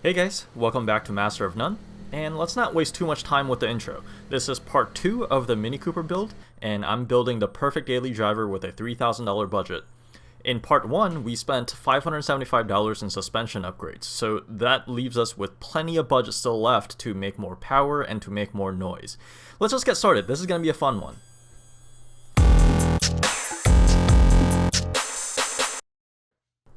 Hey guys, welcome back to Master of None, and let's not waste too much time with the intro. This is part 2 of the Mini Cooper build, and I'm building the perfect daily driver with a $3,000 budget. In part 1, we spent $575 in suspension upgrades, so that leaves us with plenty of budget still left to make more power and to make more noise. Let's just get started. This is going to be a fun one.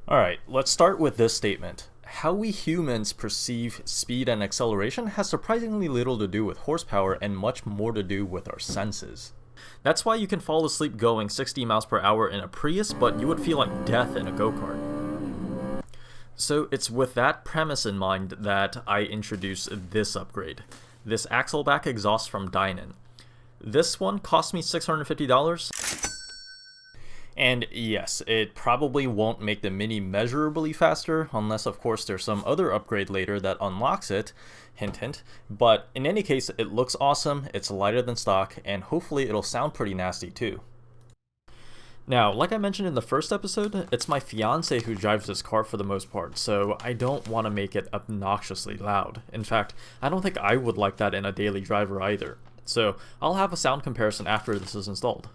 Alright, let's start with this statement. How we humans perceive speed and acceleration has surprisingly little to do with horsepower and much more to do with our senses. That's why you can fall asleep going 60 miles per hour in a Prius, but you would feel like death in a go-kart. So it's with that premise in mind that I introduce this upgrade. This axle-back exhaust from Dinan. This one cost me $650. And yes, it probably won't make the Mini measurably faster, unless of course there's some other upgrade later that unlocks it, hint hint, but in any case it looks awesome, it's lighter than stock, and hopefully it'll sound pretty nasty too. Now, like I mentioned in the first episode, it's my fiance who drives this car for the most part, so I don't want to make it obnoxiously loud. In fact, I don't think I would like that in a daily driver either. So I'll have a sound comparison after this is installed.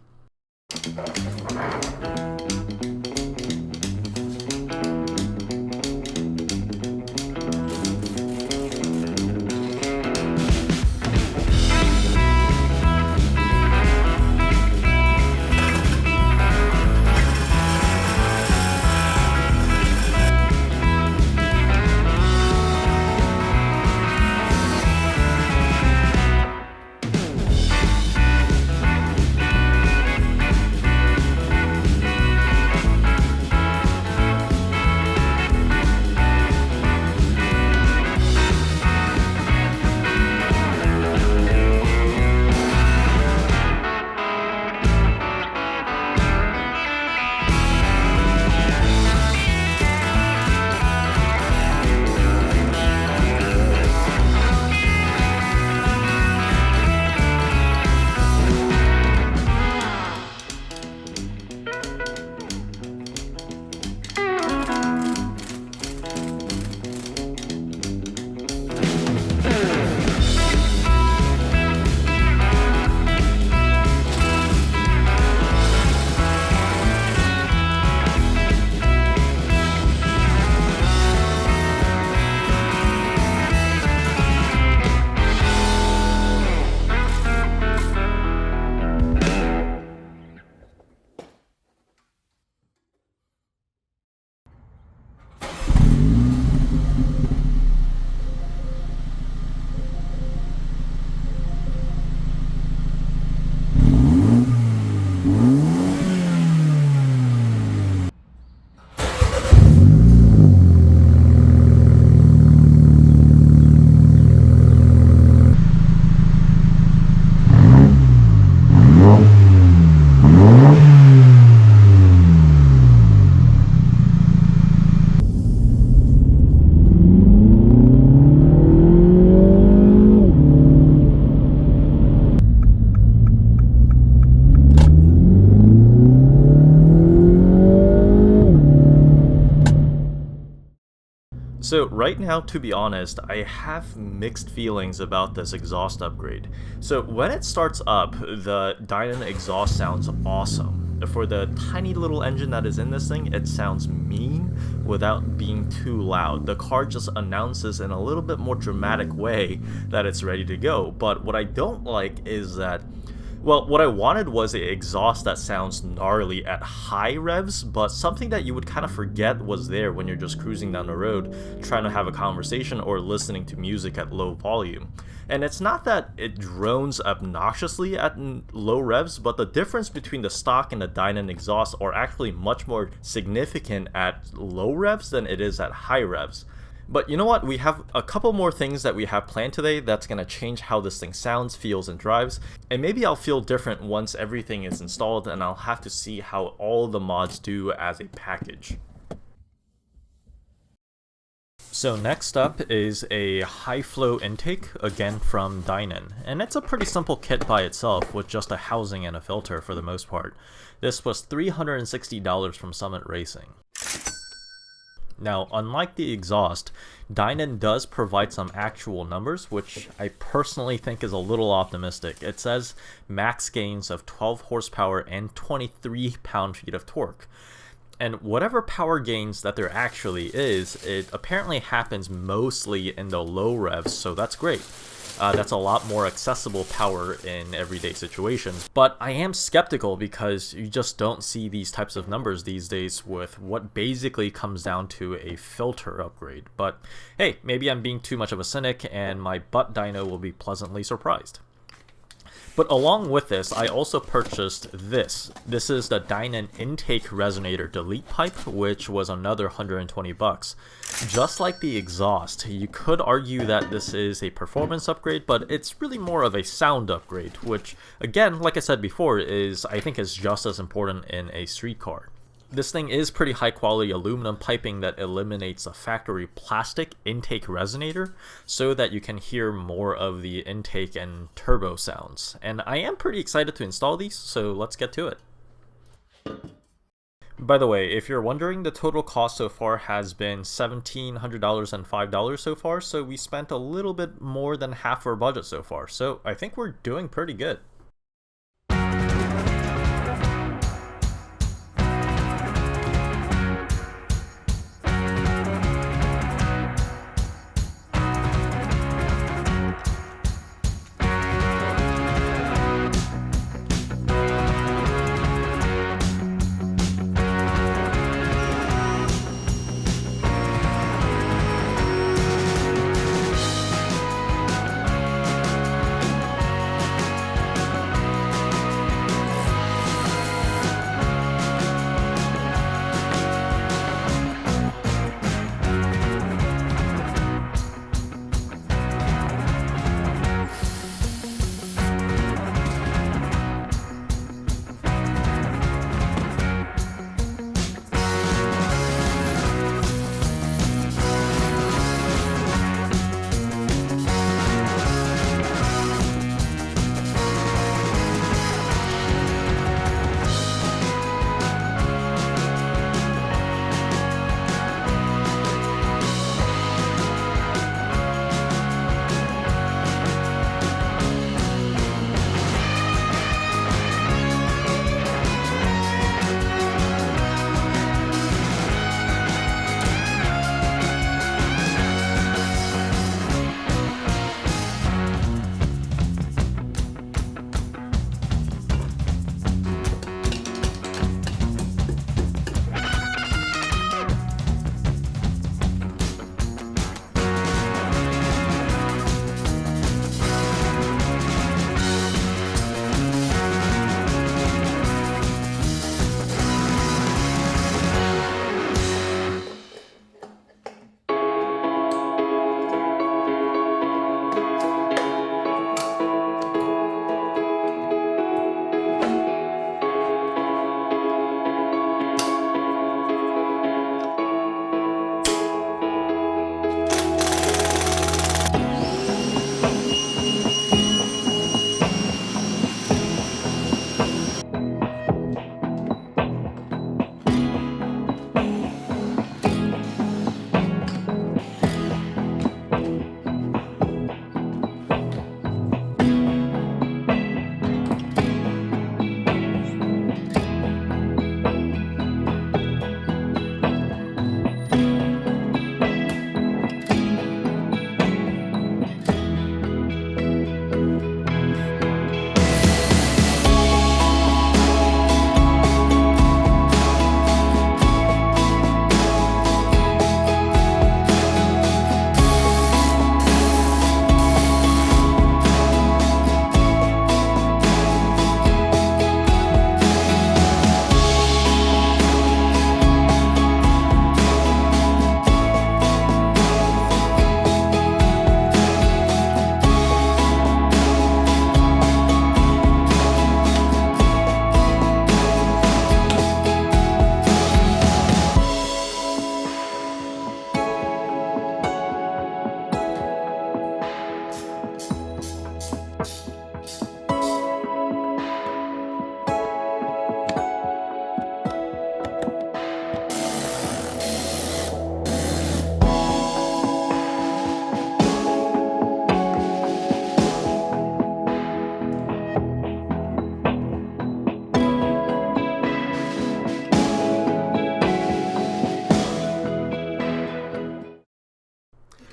So right now, to be honest, I have mixed feelings about this exhaust upgrade. So when it starts up, the Dinan exhaust sounds awesome. For the tiny little engine that is in this thing, it sounds mean without being too loud. The car just announces in a little bit more dramatic way that it's ready to go. But what I don't like is that, well, what I wanted was an exhaust that sounds gnarly at high revs, but something that you would kind of forget was there when you're just cruising down the road, trying to have a conversation or listening to music at low volume. And it's not that it drones obnoxiously at low revs, but the difference between the stock and the Dinan exhaust are actually much more significant at low revs than it is at high revs. But you know what, we have a couple more things that we have planned today that's going to change how this thing sounds, feels, and drives, and maybe I'll feel different once everything is installed and I'll have to see how all the mods do as a package. So next up is a high flow intake, again from Dinan, and it's a pretty simple kit by itself with just a housing and a filter for the most part. This was $360 from Summit Racing. Now, unlike the exhaust, Dinan does provide some actual numbers, which I personally think is a little optimistic. It says max gains of 12 horsepower and 23 pound-feet of torque. And whatever power gains that there actually is, it apparently happens mostly in the low revs, so that's great. That's a lot more accessible power in everyday situations. But I am skeptical because you just don't see these types of numbers these days with what basically comes down to a filter upgrade. But hey, maybe I'm being too much of a cynic and my butt dyno will be pleasantly surprised. But along with this, I also purchased this. This is the Dinan intake resonator delete pipe, which was another 120 bucks. Just like the exhaust, you could argue that this is a performance upgrade, but it's really more of a sound upgrade, which again, like I said before, I think is just as important in a street car. This thing is pretty high quality aluminum piping that eliminates a factory plastic intake resonator so that you can hear more of the intake and turbo sounds. And I am pretty excited to install these, so let's get to it. By the way, if you're wondering, the total cost so far has been $1,700 and $5 so far, so we spent a little bit more than half our budget so far, so I think we're doing pretty good.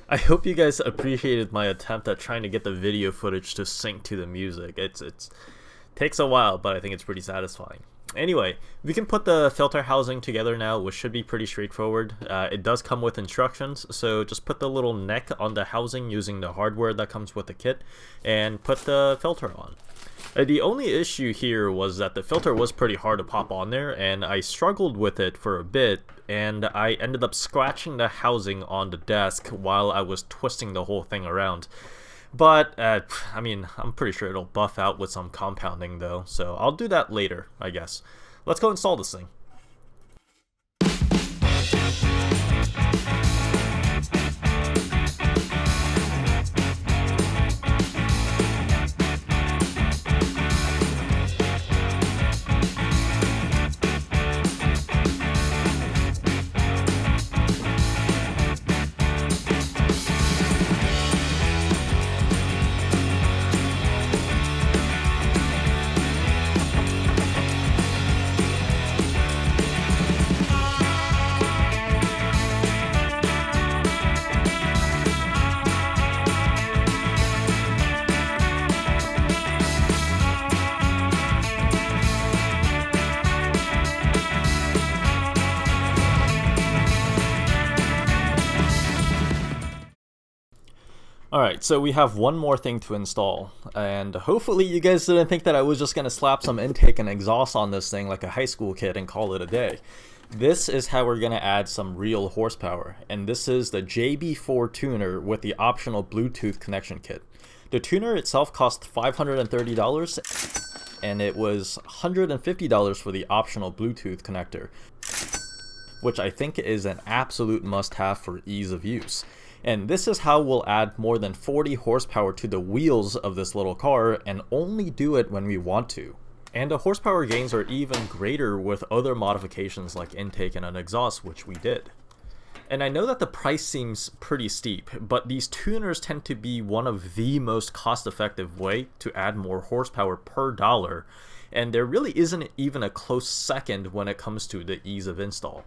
I hope you guys appreciated my attempt at trying to get the video footage to sync to the music. It's takes a while, but I think it's pretty satisfying. Anyway, we can put the filter housing together now, which should be pretty straightforward. It does come with instructions, so just put the little neck on the housing using the hardware that comes with the kit, and put the filter on. The only issue here was that the filter was pretty hard to pop on there, and I struggled with it for a bit, and I ended up scratching the housing on the desk while I was twisting the whole thing around. But, I mean, I'm pretty sure it'll buff out with some compounding though, so I'll do that later, I guess. Let's go install this thing. Alright, so we have one more thing to install, and hopefully you guys didn't think that I was just going to slap some intake and exhaust on this thing like a high school kid and call it a day. This is how we're going to add some real horsepower, and this is the JB4 Tuner with the optional Bluetooth connection kit. The tuner itself cost $530, and it was $150 for the optional Bluetooth connector, which I think is an absolute must-have for ease of use. And this is how we'll add more than 40 horsepower to the wheels of this little car, and only do it when we want to. And the horsepower gains are even greater with other modifications like intake and an exhaust, which we did. And I know that the price seems pretty steep, but these tuners tend to be one of the most cost-effective way to add more horsepower per dollar, and there really isn't even a close second when it comes to the ease of install.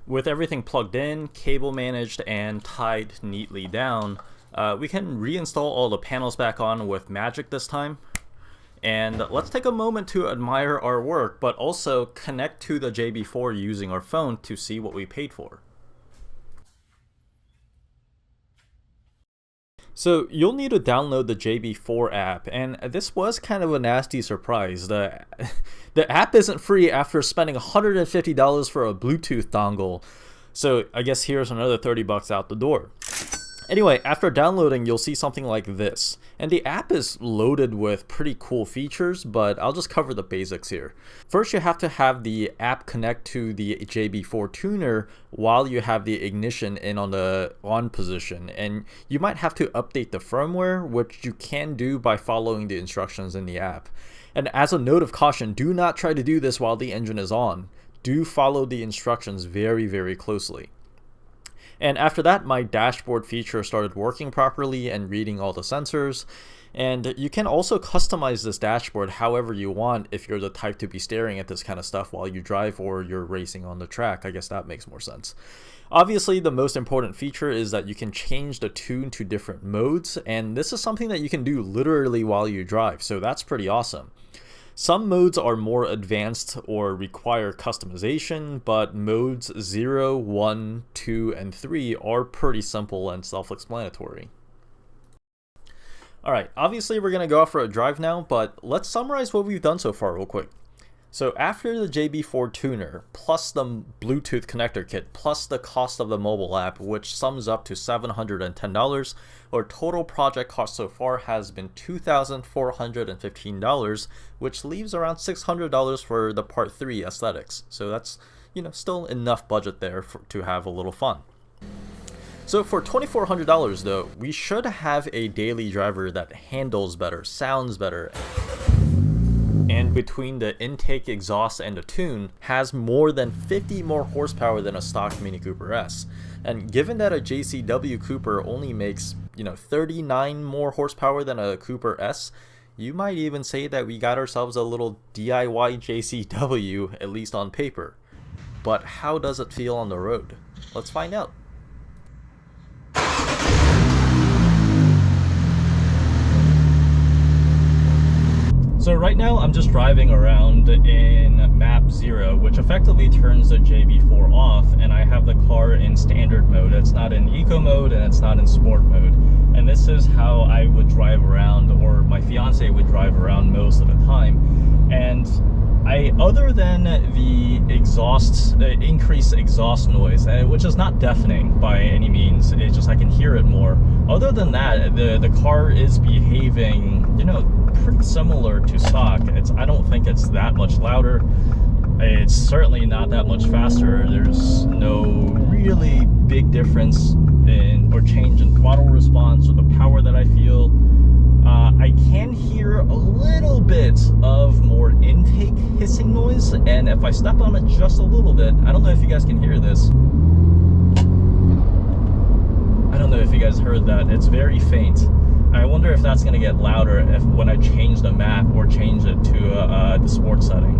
With everything plugged in, cable managed, and tied neatly down, we can reinstall all the panels back on with magic this time. And let's take a moment to admire our work, but also connect to the JB4 using our phone to see what we paid for. So you'll need to download the JB4 app, and this was kind of a nasty surprise. The app isn't free after spending $150 for a Bluetooth dongle, so I guess here's another 30 bucks out the door. Anyway, after downloading, you'll see something like this, and the app is loaded with pretty cool features, but I'll just cover the basics here. First, you have to have the app connect to the JB4 Tuner while you have the ignition in on the on position, and you might have to update the firmware, which you can do by following the instructions in the app. And as a note of caution, do not try to do this while the engine is on. Do follow the instructions very, very closely. And after that, my dashboard feature started working properly and reading all the sensors. And you can also customize this dashboard however you want if you're the type to be staring at this kind of stuff while you drive or you're racing on the track. I guess that makes more sense. Obviously, the most important feature is that you can change the tune to different modes, and this is something that you can do literally while you drive, so that's pretty awesome. Some modes are more advanced or require customization, but modes 0, 1, 2, and 3 are pretty simple and self-explanatory. Alright, obviously we're going to go out for a drive now, but let's summarize what we've done so far real quick. So after the JB4 Tuner, plus the Bluetooth connector kit, plus the cost of the mobile app, which sums up to $710, our total project cost so far has been $2,415, which leaves around $600 for the Part 3 aesthetics. So that's, still enough budget there to have a little fun. So for $2,400 though, we should have a daily driver that handles better, sounds better, and between the intake, exhaust, and the tune, has more than 50 more horsepower than a stock Mini Cooper S. And given that a JCW Cooper only makes, 39 more horsepower than a Cooper S, you might even say that we got ourselves a little DIY JCW, at least on paper. But how does it feel on the road? Let's find out. So right now I'm just driving around in map 0, which effectively turns the JB4 off, and I have the car in standard mode. It's not in eco mode and it's not in sport mode. And this is how I would drive around, or my fiance would drive around most of the time. And other than the increased exhaust noise, which is not deafening by any means, it's just I can hear it more. Other than that, the car is behaving, pretty similar to stock. I don't think it's that much louder. It's certainly not that much faster. There's no really big difference or change in throttle response or the power that I feel. I can hear a little bit of more intake hissing noise, and if I step on it just a little bit, I don't know if you guys can hear this. I don't know if you guys heard that. It's very faint. I wonder if that's going to get louder when I change the map or change it to the sports setting.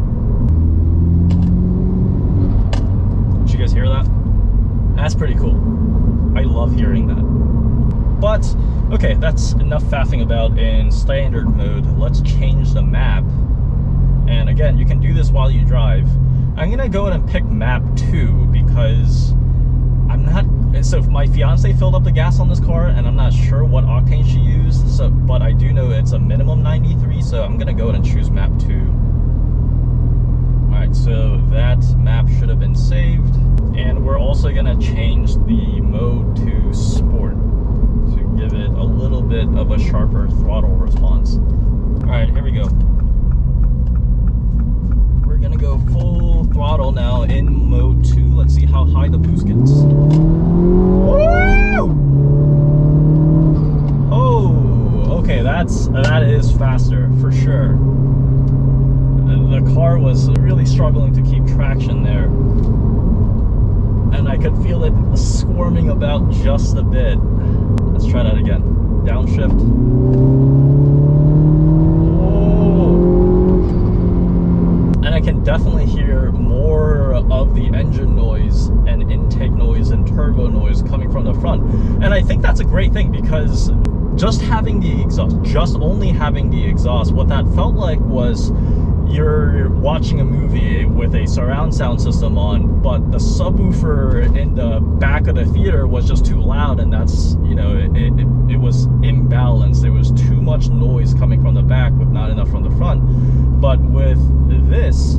Did you guys hear that? That's pretty cool. I love hearing that. But, okay, that's enough faffing about in standard mode. Let's change the map. And again, you can do this while you drive. I'm going to go ahead and pick map 2 because so my fiance filled up the gas on this car, and I'm not sure what octane she used, but I do know it's a minimum 93, so I'm gonna go ahead and choose map 2. Alright, so that map should have been saved, and we're also gonna change the mode to sport to give it a little bit of a sharper throttle response. Alright, here we go. We're gonna go full throttle now in mode 2. Let's see how high the boost gets. Woo! Oh, okay, that is faster for sure. The car was really struggling to keep traction there, and I could feel it squirming about just a bit. Let's try that again. Downshift. And I can definitely hear more of the engine noise and intake noise and turbo noise coming from the front. And I think that's a great thing, because just having the exhaust, only having the exhaust, what that felt like was you're watching a movie with a surround sound system on, but the subwoofer in the back of the theater was just too loud, and that's, it was imbalanced. There was too much noise coming from the back with not enough from the front. But with this,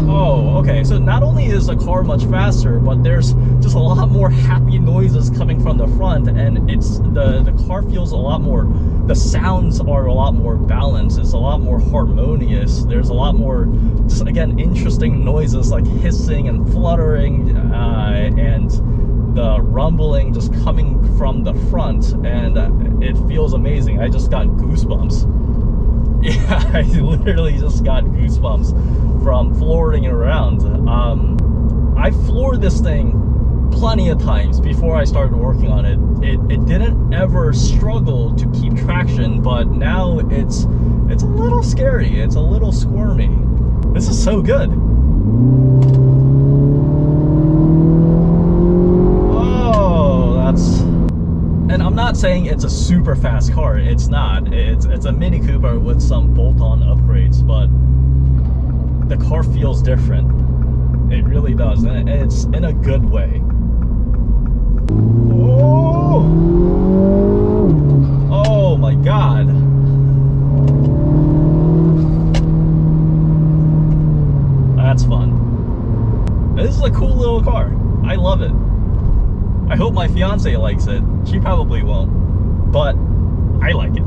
oh, okay, so not only is the car much faster, but there's just a lot more happy noises coming from the front, and it's the car feels a lot more, the sounds are a lot more balanced, it's a lot more harmonious. There's a lot more, just again, interesting noises like hissing and fluttering, and the rumbling just coming from the front, and it feels amazing. I just got goosebumps. Yeah, I literally just got goosebumps from floating around. I floored this thing plenty of times before I started working on it. It didn't ever struggle to keep traction, but now it's a little scary. It's a little squirmy. This is so good. Oh, that's... And I'm not saying it's a super fast car. It's not. It's a Mini Cooper with some bolt-on upgrades, but the car feels different. It really does, and it's in a good way. Oh! Oh my God! That's fun. This is a cool little car. I love it. I hope my fiance likes it. She probably won't, but I like it.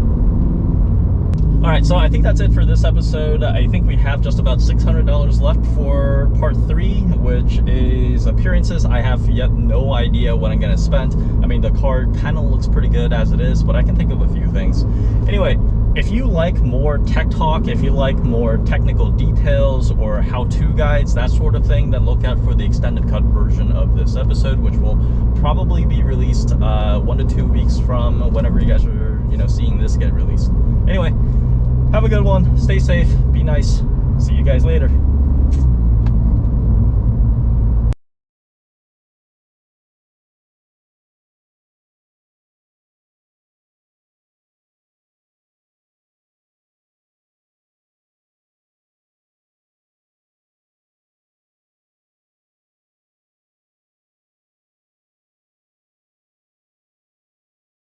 Alright, so I think that's it for this episode. I think we have just about $600 left for part 3, which is appearances. I have yet no idea what I'm going to spend. I mean, the car kind of looks pretty good as it is, but I can think of a few things. Anyway, if you like more tech talk, if you like more technical details or how-to guides, that sort of thing, then look out for the extended cut version of this episode, which will probably be released 1 to 2 weeks from whenever you guys are, seeing this get released. Anyway, have a good one. Stay safe. Be nice. See you guys later.